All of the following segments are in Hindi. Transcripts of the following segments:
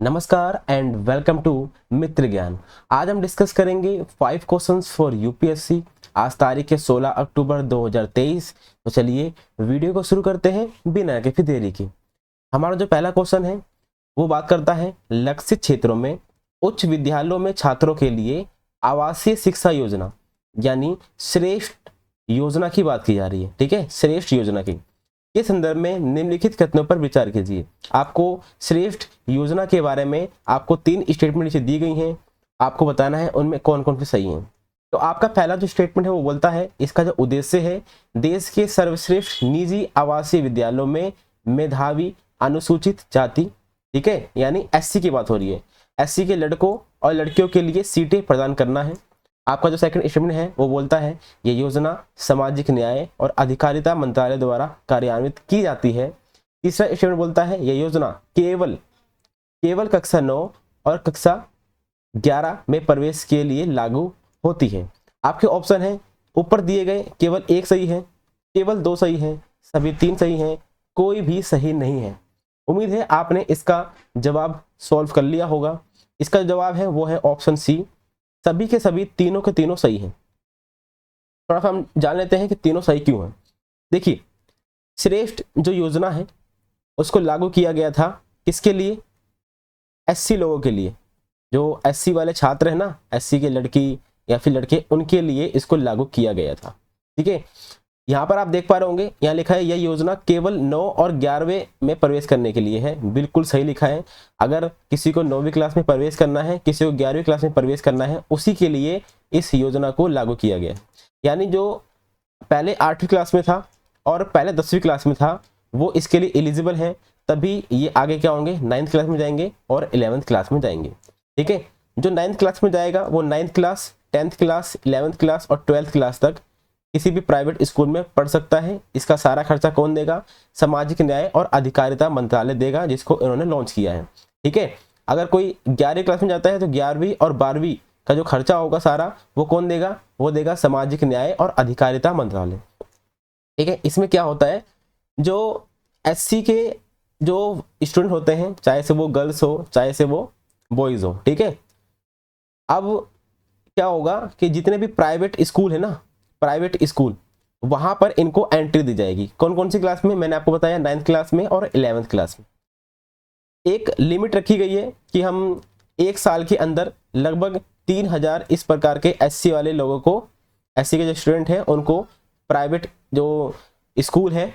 नमस्कार एंड वेलकम टू मित्र ज्ञान। आज हम डिस्कस करेंगे 5 क्वेश्चंस फॉर यूपीएससी। आज तारीख है 16 अक्टूबर 2023। तो चलिए वीडियो को शुरू करते हैं बिना किसी देरी के। हमारा जो पहला क्वेश्चन है वो बात करता है लक्षित क्षेत्रों में उच्च विद्यालयों में छात्रों के लिए आवासीय शिक्षा योजना यानी श्रेष्ठ योजना की बात की जा रही है। ठीक है, श्रेष्ठ योजना की के संदर्भ में निम्नलिखित कथनों पर विचार कीजिए। आपको श्रेष्ठ योजना के बारे में आपको 3 स्टेटमेंट नीचे दी गई हैं, आपको बताना है उनमें कौन कौन से सही हैं। तो आपका पहला जो स्टेटमेंट है वो बोलता है इसका जो उद्देश्य है देश के सर्वश्रेष्ठ निजी आवासीय विद्यालयों में मेधावी अनुसूचित जाति, ठीक है, यानी एससी की बात हो रही है, एससी के लड़कों और लड़कियों के लिए सीटें प्रदान करना है। आपका जो सेकंड स्टेटमेंट है वो बोलता है ये योजना सामाजिक न्याय और अधिकारिता मंत्रालय द्वारा कार्यान्वित की जाती है। तीसरा स्टेटमेंट बोलता है ये योजना केवल कक्षा 9 और कक्षा 11 में प्रवेश के लिए लागू होती है। आपके ऑप्शन है ऊपर दिए गए केवल एक सही है, केवल 2 सही है, सभी 3 सही हैं, कोई भी सही नहीं है। उम्मीद है आपने इसका जवाब सॉल्व कर लिया होगा। इसका जवाब है वो है ऑप्शन सी, सभी के सभी तीनों के तीनों सही हैं। थोड़ा सा हम जान लेते हैं कि तीनों सही क्यों हैं। देखिए, श्रेष्ठ जो योजना है उसको लागू किया गया था किसके लिए? एससी लोगों के लिए। जो एससी वाले छात्र हैं ना, एससी के लड़की या फिर लड़के, उनके लिए इसको लागू किया गया था। ठीक है, यहाँ पर आप देख पा रहे होंगे, यहाँ लिखा है यह योजना केवल 9 और 11वें में प्रवेश करने के लिए है। बिल्कुल सही लिखा है। अगर किसी को 9वीं क्लास में प्रवेश करना है, किसी को 11वीं क्लास में प्रवेश करना है, उसी के लिए इस योजना को लागू किया गया। यानी जो पहले 8वीं क्लास में था और पहले 10वीं क्लास में था वो इसके लिए एलिजिबल है, तभी ये आगे क्या होंगे, 9th क्लास में जाएंगे और 11th क्लास में जाएंगे। ठीक है, जो 9th क्लास में जाएगा वो 9th class, 10th class, 11th class और 12th क्लास तक किसी भी प्राइवेट स्कूल में पढ़ सकता है। इसका सारा खर्चा कौन देगा? सामाजिक न्याय और अधिकारिता मंत्रालय देगा, जिसको इन्होंने लॉन्च किया है। ठीक है, अगर कोई 11वीं क्लास में जाता है तो 11वीं और 12वीं का जो खर्चा होगा सारा वो कौन देगा? वो देगा सामाजिक न्याय और अधिकारिता मंत्रालय। ठीक है, इसमें क्या होता है, जो एससी के जो स्टूडेंट होते हैं, चाहे से वो गर्ल्स हो चाहे से वो बॉयज हो, ठीक है, अब क्या होगा कि जितने भी प्राइवेट स्कूल है ना, प्राइवेट स्कूल, वहां पर इनको एंट्री दी जाएगी। कौन कौन सी क्लास में? मैंने आपको बताया 9th क्लास में और 11th क्लास में। एक लिमिट रखी गई है कि हम 1 साल के अंदर लगभग 3000 इस प्रकार के एससी वाले लोगों को, एससी के जो स्टूडेंट हैं उनको प्राइवेट जो स्कूल है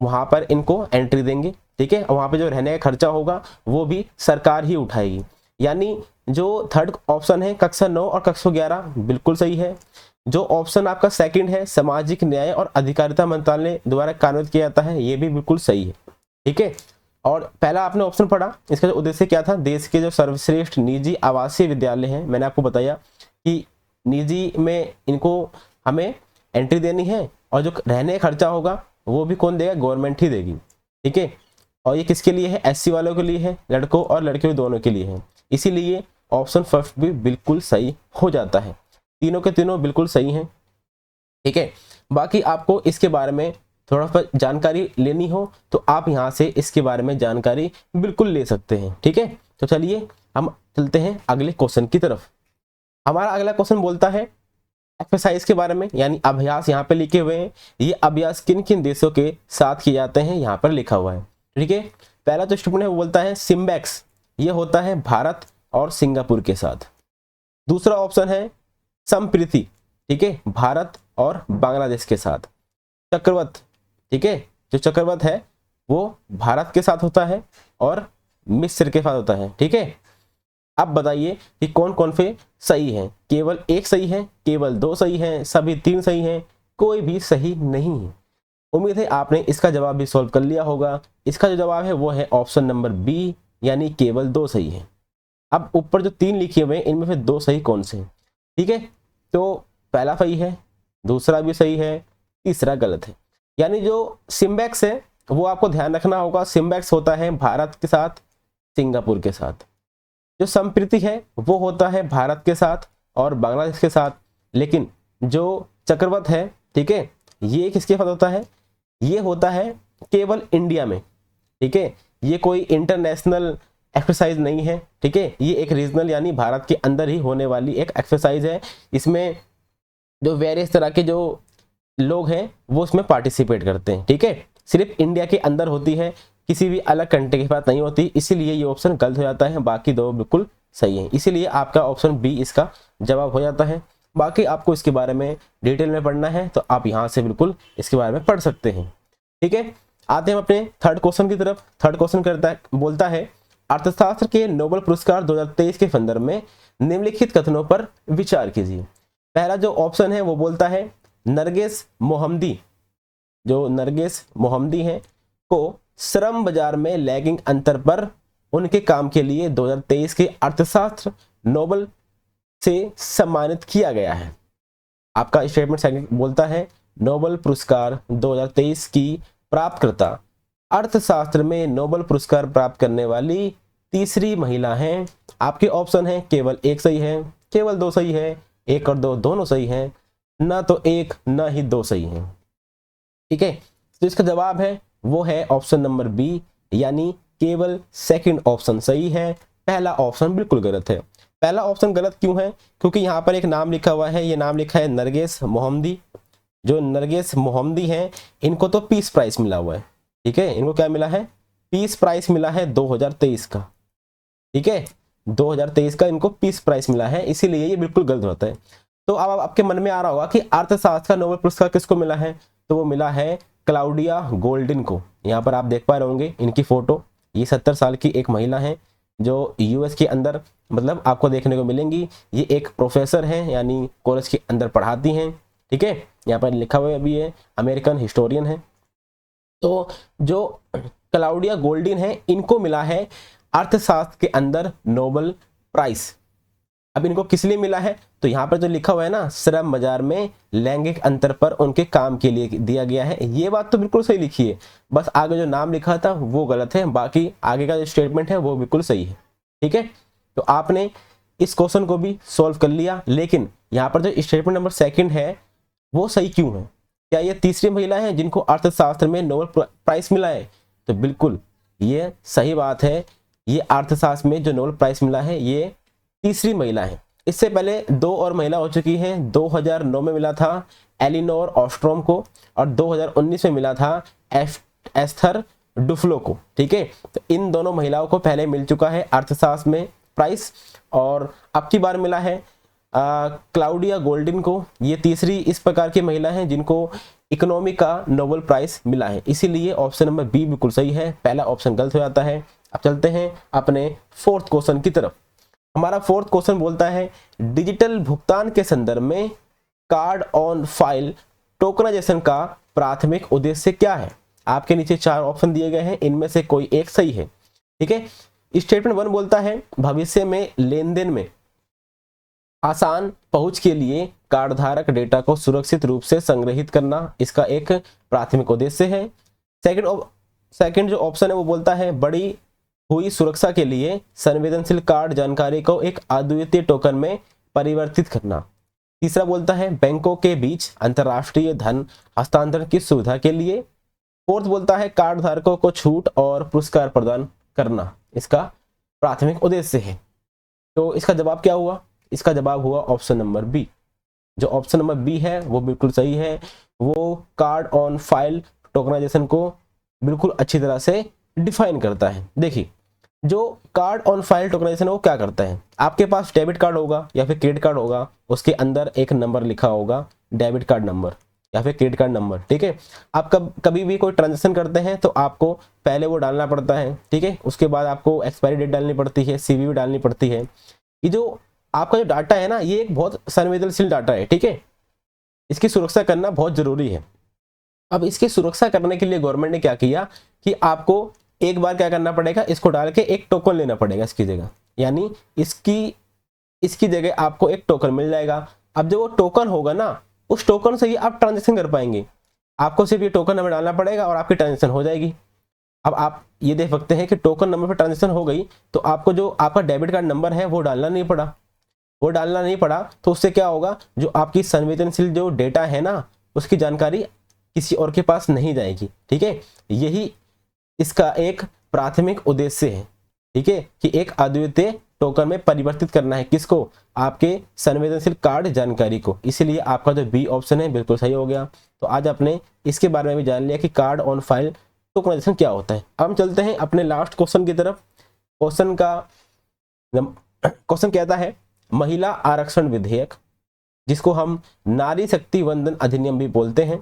वहां पर इनको एंट्री देंगे। ठीक है, वहां पे जो रहने का खर्चा होगा वो भी सरकार ही उठाएगी। यानी जो थर्ड ऑप्शन है कक्षा 9 और कक्षा 11 बिल्कुल सही है। जो ऑप्शन आपका सेकंड है सामाजिक न्याय और अधिकारिता मंत्रालय द्वारा कार्यान्वित किया जाता है, ये भी बिल्कुल सही है। ठीक है, और पहला आपने ऑप्शन पढ़ा, इसका जो उद्देश्य क्या था, देश के जो सर्वश्रेष्ठ निजी आवासीय विद्यालय हैं, मैंने आपको बताया कि निजी में इनको हमें एंट्री देनी है और जो रहने का खर्चा होगा वो भी कौन देगा? गवर्नमेंट ही देगी। ठीक है, और ये किसके लिए है? एससी वालों के लिए है, लड़कों और लड़कियों दोनों के लिए है। इसीलिए ऑप्शन फर्स्ट भी बिल्कुल सही हो जाता है। तीनों के तीनों बिल्कुल सही हैं। ठीक है, बाकी आपको इसके बारे में थोड़ा सा जानकारी लेनी हो तो आप यहाँ से इसके बारे में जानकारी बिल्कुल ले सकते हैं। ठीक है, तो चलिए हम चलते हैं अगले क्वेश्चन की तरफ। हमारा अगला क्वेश्चन बोलता है एक्सरसाइज के बारे में, यानी अभ्यास यहाँ पे लिखे हुए हैं। ये अभ्यास किन किन देशों के साथ किए जाते हैं यहाँ पर लिखा हुआ है। ठीक है, पहला जो स्टेटमेंट है वो बोलता है सिम्बैक्स, ये होता है भारत और सिंगापुर के साथ। दूसरा ऑप्शन है संप्रीति, ठीक है, भारत और बांग्लादेश के साथ। चक्रवत, ठीक है, जो चक्रवत है वो भारत के साथ होता है और मिस्र के साथ होता है। ठीक है, अब बताइए कि कौन कौन से सही है? केवल एक सही है, केवल 2 सही है, सभी 3 सही हैं, कोई भी सही नहीं है। उम्मीद है आपने इसका जवाब भी सॉल्व कर लिया होगा। इसका जो जवाब है वो है ऑप्शन नंबर बी, यानी केवल 2 सही है। अब ऊपर जो 3 लिखे हुए हैं इनमें से 2 सही कौन से हैं? ठीक है, तो पहला सही है, दूसरा भी सही है, तीसरा गलत है। यानी जो सिम्बैक्स है वो आपको ध्यान रखना होगा, सिम्बैक्स होता है भारत के साथ, सिंगापुर के साथ। जो संप्रीति है वो होता है भारत के साथ और बांग्लादेश के साथ। लेकिन जो चक्रवत है, ठीक है, ये किसके साथ होता है? ये होता है केवल इंडिया में। ठीक है, ये कोई इंटरनेशनल एक्सरसाइज नहीं है, ठीक है। ये एक रीजनल यानी भारत के अंदर ही होने वाली एक एक्सरसाइज है। इसमें जो वेरियस तरह के जो लोग हैं वो इसमें पार्टिसिपेट करते हैं, ठीक है। सिर्फ इंडिया के अंदर होती है, किसी भी अलग कंट्री के पास नहीं होती, इसीलिए ये ऑप्शन गलत हो जाता है। बाकी दो बिल्कुल सही है, इसीलिए आपका ऑप्शन बी इसका जवाब हो जाता है। बाकी आपको इसके बारे में डिटेल में पढ़ना है तो आप यहाँ से बिल्कुल इसके बारे में पढ़ सकते हैं, ठीक है। आते हैं अपने थर्ड क्वेश्चन की तरफ। थर्ड क्वेश्चन बोलता है अर्थशास्त्र के नोबेल पुरस्कार 2023 के संदर्भ में निम्नलिखित कथनों पर विचार कीजिए। पहला जो ऑप्शन है वो बोलता है नरगिस मोहम्मदी, जो नरगिस मोहम्मदी हैं को श्रम बाजार में लैगिंग अंतर पर उनके काम के लिए 2023 के अर्थशास्त्र नोबेल से सम्मानित किया गया है। आपका स्टेटमेंट सेकंड बोलता है नोबेल पुरस्कार 2023 की प्राप्तकर्ता अर्थशास्त्र में नोबेल पुरस्कार प्राप्त करने वाली तीसरी महिला हैं। आपके ऑप्शन है केवल एक सही है, केवल दो सही है, एक और दो दोनों सही हैं, ना तो एक ना ही दो सही हैं, ठीक है। तो इसका जवाब है वो है ऑप्शन नंबर बी, यानी केवल सेकंड ऑप्शन सही है, पहला ऑप्शन बिल्कुल गलत है। पहला ऑप्शन गलत क्यों है? क्योंकि यहाँ पर एक नाम लिखा हुआ है, ये नाम लिखा है नरगिस मोहम्मदी। जो नरगिस मोहम्मदी हैं इनको तो पीस प्राइज मिला हुआ है, ठीक है। इनको क्या मिला है? पीस प्राइज मिला है 2023 का, ठीक है। 2023 का इनको पीस प्राइज मिला है, इसीलिए ये बिल्कुल गलत होता है। तो अब आपके मन में आ रहा होगा कि अर्थशास्त्र का नोबेल पुरस्कार किसको मिला है? तो वो मिला है क्लाउडिया गोल्डिन को। यहाँ पर आप देख पा रहे होंगे इनकी फोटो। ये 70 साल की एक महिला है जो यूएस के अंदर मतलब आपको देखने को मिलेंगी। ये एक प्रोफेसर हैं, यानी कॉलेज के अंदर पढ़ाती हैं, ठीक है। यहाँ पर लिखा हुआ भी है अमेरिकन हिस्टोरियन है। तो जो क्लाउडिया गोल्डिन है इनको मिला है अर्थशास्त्र के अंदर नोबेल प्राइज। अब इनको किस लिए मिला है? तो यहाँ पर जो लिखा हुआ है ना, श्रम बाजार में लैंगिक अंतर पर उनके काम के लिए दिया गया है, ये बात तो बिल्कुल सही लिखी है। बस आगे जो नाम लिखा था वो गलत है, बाकी आगे का जो स्टेटमेंट है वो बिल्कुल सही है, ठीक है। तो आपने इस क्वेश्चन को भी सॉल्व कर लिया। लेकिन यहाँ पर जो स्टेटमेंट नंबर सेकंड है वो सही क्यों है? क्या ये तीसरी महिला है जिनको अर्थशास्त्र में नोबेल प्राइज मिला है? तो बिल्कुल ये सही बात है। ये अर्थशास्त्र में जो नोबेल प्राइज मिला है ये तीसरी महिला है। इससे पहले दो और महिला हो चुकी हैं। 2009 में मिला था एलिनोर ऑस्ट्रोम को और 2019 में मिला था एस्थर डुफ्लो को, ठीक है। तो इन दोनों महिलाओं को पहले मिल चुका है अर्थशास्त्र में प्राइज और अब की बार मिला है क्लाउडिया गोल्डिन को। ये तीसरी इस प्रकार की महिला है जिनको इकोनॉमी का नोबेल प्राइज मिला है, इसीलिए ऑप्शन नंबर बी बिल्कुल सही है, पहला ऑप्शन गलत हो जाता है। अब चलते हैं अपने फोर्थ क्वेश्चन की तरफ। हमारा फोर्थ क्वेश्चन बोलता है डिजिटल भुगतान के संदर्भ में कार्ड ऑन फाइल टोकनाइजेशन का प्राथमिक उद्देश्य क्या है? आपके नीचे चार ऑप्शन दिए गए हैं, इनमें से कोई एक सही है, ठीक है। स्टेटमेंट 1 बोलता है भविष्य में लेन देन में आसान पहुंच के लिए कार्ड धारक डेटा को सुरक्षित रूप से संग्रहित करना इसका एक प्राथमिक उद्देश्य है। सेकंड जो ऑप्शन है वो बोलता है बड़ी हुई सुरक्षा के लिए संवेदनशील कार्ड जानकारी को एक अद्वितीय टोकन में परिवर्तित करना। तीसरा बोलता है बैंकों के बीच अंतर्राष्ट्रीय धन हस्तांतरण की सुविधा के लिए। फोर्थ बोलता है कार्ड धारकों को छूट और पुरस्कार प्रदान करना इसका प्राथमिक उद्देश्य है। तो इसका जवाब क्या हुआ? इसका जवाब हुआ ऑप्शन नंबर बी। जो ऑप्शन नंबर बी है वो बिल्कुल सही है। वो कार्ड ऑन फाइल टोकनाइजेशन को बिल्कुल अच्छी तरह से डिफाइन करता है। देखिए जो कार्ड ऑन फाइल टोकनाइजेशन है वो क्या करता है, आपके पास डेबिट कार्ड होगा या फिर क्रेडिट कार्ड होगा, उसके अंदर एक नंबर लिखा होगा डेबिट कार्ड नंबर या फिर क्रेडिट कार्ड नंबर, ठीक है। आप कभी भी कोई ट्रांजेक्शन करते हैं तो आपको पहले वो डालना पड़ता है, ठीक है। उसके बाद आपको एक्सपायरी डेट डालनी पड़ती है, सीवीवी डालनी पड़ती है। ये जो आपका जो डाटा है ना ये एक बहुत संवेदनशील डाटा है, ठीक है। इसकी सुरक्षा करना बहुत जरूरी है। अब इसकी सुरक्षा करने के लिए गवर्नमेंट ने क्या किया कि आपको एक बार क्या करना पड़ेगा, इसको डाल के एक टोकन लेना पड़ेगा इसकी जगह, यानी इसकी जगह आपको एक टोकन मिल जाएगा। अब जो वो टोकन होगा ना उस टोकन से ही आप ट्रांजेक्शन कर पाएंगे। आपको सिर्फ ये टोकन नंबर डालना पड़ेगा और आपकी ट्रांजेक्शन हो जाएगी। अब आप ये देख सकते हैं कि टोकन नंबर पर ट्रांजेक्शन हो गई तो आपको जो आपका डेबिट कार्ड नंबर है वो डालना नहीं पड़ा। तो उससे क्या होगा, जो आपकी संवेदनशील जो डेटा है ना उसकी जानकारी किसी और के पास नहीं जाएगी, ठीक है। यही इसका एक प्राथमिक उद्देश्य है। ठीक है, कि एक अद्वितीय टोकन में परिवर्तित करना है किसको, आपके संवेदनशील कार्ड जानकारी को। इसीलिए आपका जो बी ऑप्शन है बिल्कुल सही हो गया। तो आज आपने इसके बारे में भी जान लिया कि कार्ड ऑन फाइल टोकनाइजेशन क्या होता है। अब हम चलते हैं अपने लास्ट क्वेश्चन की तरफ। क्वेश्चन कहता है महिला आरक्षण विधेयक, जिसको हम नारी शक्ति वंदन अधिनियम भी बोलते हैं,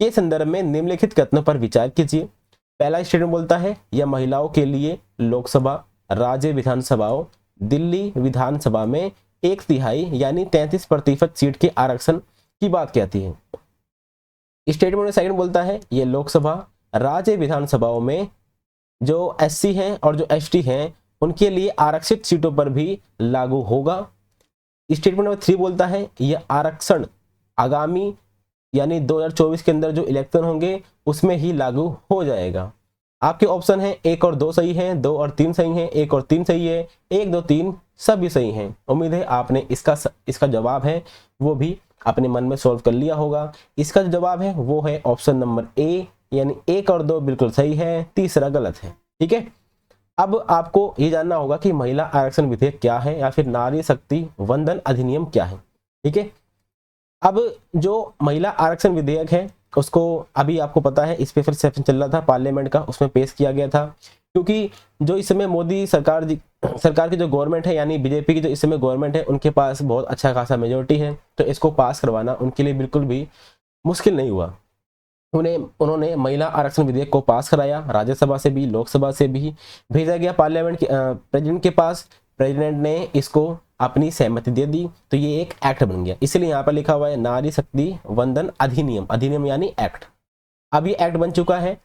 के संदर्भ में निम्नलिखित कथनों पर विचार कीजिए। पहला स्टेटमेंट बोलता है यह महिलाओं के लिए लोकसभा, राज्य विधानसभाओं, दिल्ली विधानसभा में 1/3 यानी 33% सीट के आरक्षण की बात कहती है। स्टेटमेंट में सेकंड बोलता है यह लोकसभा, राज्य विधानसभाओं में जो एससी हैं और जो एसटी हैं उनके लिए आरक्षित सीटों पर भी लागू होगा। स्टेटमेंट नंबर 3 बोलता है यह आरक्षण आगामी यानी 2024 के अंदर जो इलेक्शन होंगे उसमें ही लागू हो जाएगा। आपके ऑप्शन है 1 और 2 सही हैं, 2 और 3 सही हैं, 1 और 3 सही है, 1, 2, 3 सभी सही हैं। उम्मीद है आपने इसका जवाब है वो भी अपने मन में सॉल्व कर लिया होगा। इसका जो जवाब है वो है ऑप्शन नंबर ए, यानी 1 और 2 बिल्कुल सही है, तीसरा गलत है। ठीक है, अब आपको ये जानना होगा कि महिला आरक्षण विधेयक क्या है या फिर नारी शक्ति वंदन अधिनियम क्या है। ठीक है, अब जो महिला आरक्षण विधेयक है उसको अभी आपको पता है इस पे फिर सेशन चल रहा था पार्लियामेंट का, उसमें पेश किया गया था। क्योंकि जो इस समय मोदी सरकार की जो गवर्नमेंट है यानी बीजेपी की जो इस समय गवर्नमेंट है उनके पास बहुत अच्छा खासा मेजोरिटी है, तो इसको पास करवाना उनके लिए बिल्कुल भी मुश्किल नहीं हुआ। उन्होंने महिला आरक्षण विधेयक को पास कराया, राज्यसभा से भी लोकसभा से भी भेजा गया पार्लियामेंट के प्रेसिडेंट के पास। प्रेसिडेंट ने इसको अपनी सहमति दे दी, तो ये एक एक्ट बन गया। इसलिए यहाँ पर लिखा हुआ है नारी शक्ति वंदन अधिनियम, अधिनियम यानी एक्ट। अब ये एक्ट बन चुका है।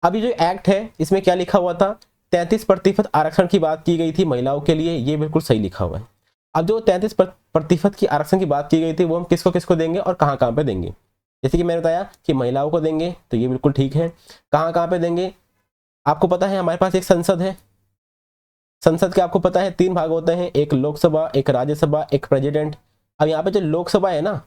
अभी जो एक्ट है इसमें क्या लिखा हुआ था, 33% आरक्षण की बात की गई थी महिलाओं के लिए, ये बिल्कुल सही लिखा हुआ है। अब जो 33% की आरक्षण की बात की गई थी वो हम किसको किसको देंगे और कहाँ कहाँ पे देंगे। जैसे कि मैंने बताया कि महिलाओं को देंगे, तो ये बिल्कुल ठीक है। कहाँ कहाँ पे देंगे, आपको पता है हमारे पास एक संसद है। संसद के आपको पता है 3 भाग होते हैं, एक लोकसभा, एक राज्यसभा, एक प्रेसिडेंट। अब यहाँ पे जो लोकसभा है ना,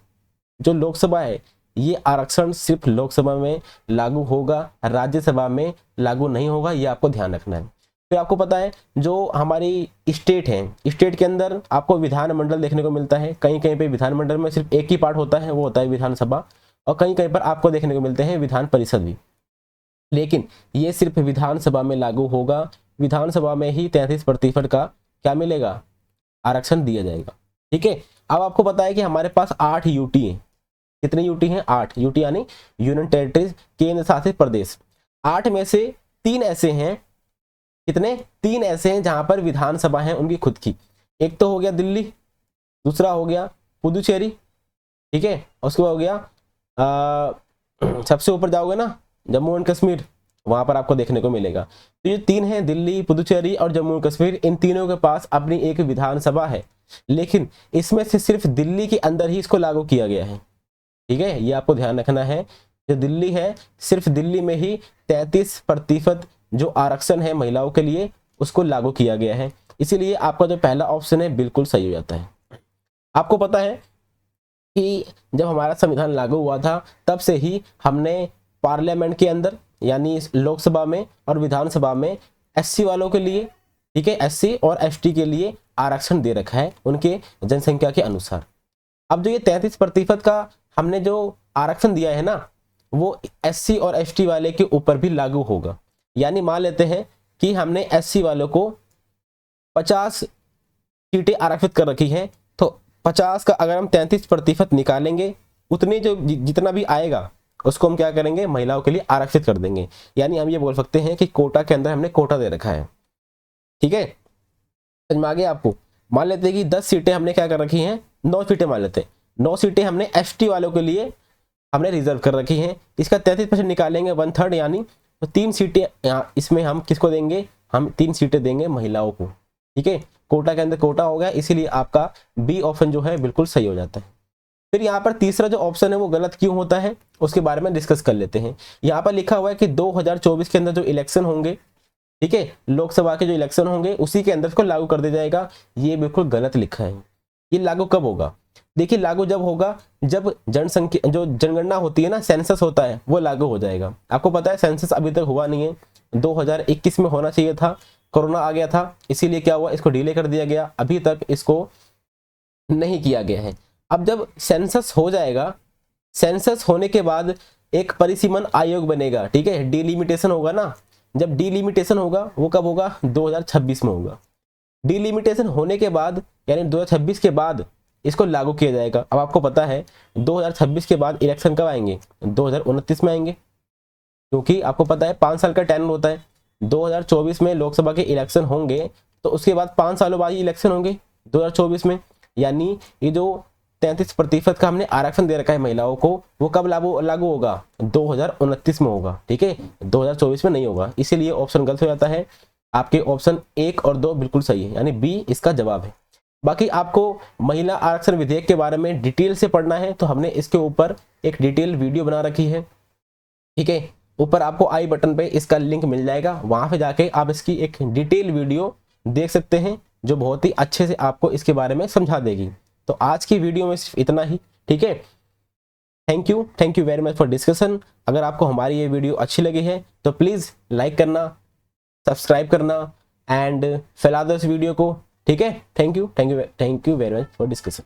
जो लोकसभा है ये आरक्षण सिर्फ लोकसभा में लागू होगा, राज्यसभा में लागू नहीं होगा, ये आपको ध्यान रखना है। फिर आपको पता है जो हमारी स्टेट है, स्टेट के अंदर आपको विधानमंडल देखने को मिलता है। कहीं कहीं पे विधानमंडल में सिर्फ एक ही पार्ट होता है, वो होता है विधानसभा, और कहीं कहीं पर आपको देखने को मिलते हैं विधान परिषद भी। लेकिन ये सिर्फ विधानसभा में लागू होगा, विधानसभा में ही 33% का क्या मिलेगा, आरक्षण दिया जाएगा। ठीक है, अब आपको पता है कि हमारे पास 8 यूटी हैं। कितने यूटी हैं, 8 यूटी यानी यूनियन टेरिटरीज, केंद्र शासित प्रदेश। 8 में से 3 ऐसे हैं, कितने, 3 ऐसे हैं जहां पर विधानसभा है उनकी खुद की। एक तो हो गया दिल्ली, दूसरा हो गया पुदुचेरी, ठीक है, उसके बाद हो गया सबसे ऊपर जाओगे ना जम्मू एंड कश्मीर, वहां पर आपको देखने को मिलेगा। तो ये 3 हैं, दिल्ली, पुदुचेरी और जम्मू एंड कश्मीर, इन तीनों के पास अपनी एक विधानसभा है। लेकिन इसमें से सिर्फ दिल्ली के अंदर ही इसको लागू किया गया है। ठीक है, ये आपको ध्यान रखना है। जो दिल्ली है सिर्फ दिल्ली में ही 33% जो आरक्षण है महिलाओं के लिए उसको लागू किया गया है। इसीलिए आपका जो पहला ऑप्शन है बिल्कुल सही हो जाता है। आपको पता है कि जब हमारा संविधान लागू हुआ था तब से ही हमने पार्लियामेंट के अंदर यानी लोकसभा में और विधानसभा में एससी वालों के लिए, ठीक है, एससी और एसटी के लिए आरक्षण दे रखा है उनके जनसंख्या के अनुसार। अब जो ये 33% का हमने जो आरक्षण दिया है ना, वो एससी और एसटी वाले के ऊपर भी लागू होगा। यानी मान लेते हैं कि हमने एससी वालों को 50 सीटें आरक्षित कर रखी हैं, तो 50 का अगर हम 33% निकालेंगे, उतने जो जितना भी आएगा उसको हम क्या करेंगे, महिलाओं के लिए आरक्षित कर देंगे। यानी हम ये बोल सकते हैं कि कोटा के अंदर हमने कोटा दे रखा है। ठीक है, समझ में आ गया आपको। मान लेते हैं कि 10 सीटें हमने क्या कर रखी हैं, 9 सीटें मान लेते हैं, 9 सीटें हमने एसटी वालों के लिए हमने रिजर्व कर रखी हैं। इसका 33% निकालेंगे 1/3 यानी, तो 3 सीटें इसमें हम किसको देंगे, हम 3 सीटें देंगे महिलाओं को। ठीक है, कोटा के अंदर कोटा हो गया, इसीलिए आपका बी ऑप्शन जो है बिल्कुल सही हो जाता है। फिर यहाँ पर तीसरा जो ऑप्शन है वो गलत क्यों होता है उसके बारे में डिस्कस कर लेते हैं। यहाँ पर लिखा हुआ है कि 2024 के अंदर जो इलेक्शन होंगे, ठीक है, लोकसभा के जो इलेक्शन होंगे उसी के अंदर इसको लागू कर दिया जाएगा। ये बिल्कुल गलत लिखा है। ये लागू कब होगा, देखिए लागू जब होगा जब जनसंख्या जो जनगणना होती है ना, सेंसस होता है, वो लागू हो जाएगा। आपको पता है सेंसस अभी तक हुआ नहीं है, 2021 में होना चाहिए था, कोरोना आ गया था, इसीलिए क्या हुआ, इसको डिले कर दिया गया, अभी तक इसको नहीं किया गया है। अब जब सेंसस हो जाएगा, सेंसस होने के बाद एक परिसीमन आयोग बनेगा, ठीक है, डिलिमिटेशन होगा ना। जब डिलिमिटेशन होगा वो कब होगा, 2026 में होगा। डिलिमिटेशन होने के बाद यानी 2026 के बाद इसको लागू किया जाएगा। अब आपको पता है 2026 के बाद इलेक्शन कब आएंगे, 2029 में आएंगे, क्योंकि आपको पता है 5 साल का टेन्योर होता है। 2024 में लोकसभा के इलेक्शन होंगे, तो उसके बाद 5 सालों बाद इलेक्शन होंगे 2024 में। यानी ये जो 33% का हमने आरक्षण दे रखा है महिलाओं को, वो कब लागू होगा, 2029 में होगा, ठीक है, 2024 में नहीं होगा। इसीलिए ऑप्शन गलत हो जाता है। आपके ऑप्शन 1 और 2 बिल्कुल सही है, यानी बी इसका जवाब है। बाकी आपको महिला आरक्षण विधेयक के बारे में डिटेल से पढ़ना है तो हमने इसके ऊपर एक डिटेल वीडियो बना रखी है, ठीक है। ऊपर आपको आई बटन पे इसका लिंक मिल जाएगा, वहां पे जाके आप इसकी एक डिटेल वीडियो देख सकते हैं, जो बहुत ही अच्छे से आपको इसके बारे में समझा देगी। तो आज की वीडियो में सिर्फ इतना ही, ठीक है। Thank you very much for discussion. अगर आपको हमारी ये वीडियो अच्छी लगी है तो प्लीज़ लाइक करना, सब्सक्राइब करना एंड फैला दो इस वीडियो को, ठीक है। Thank you very much for discussion.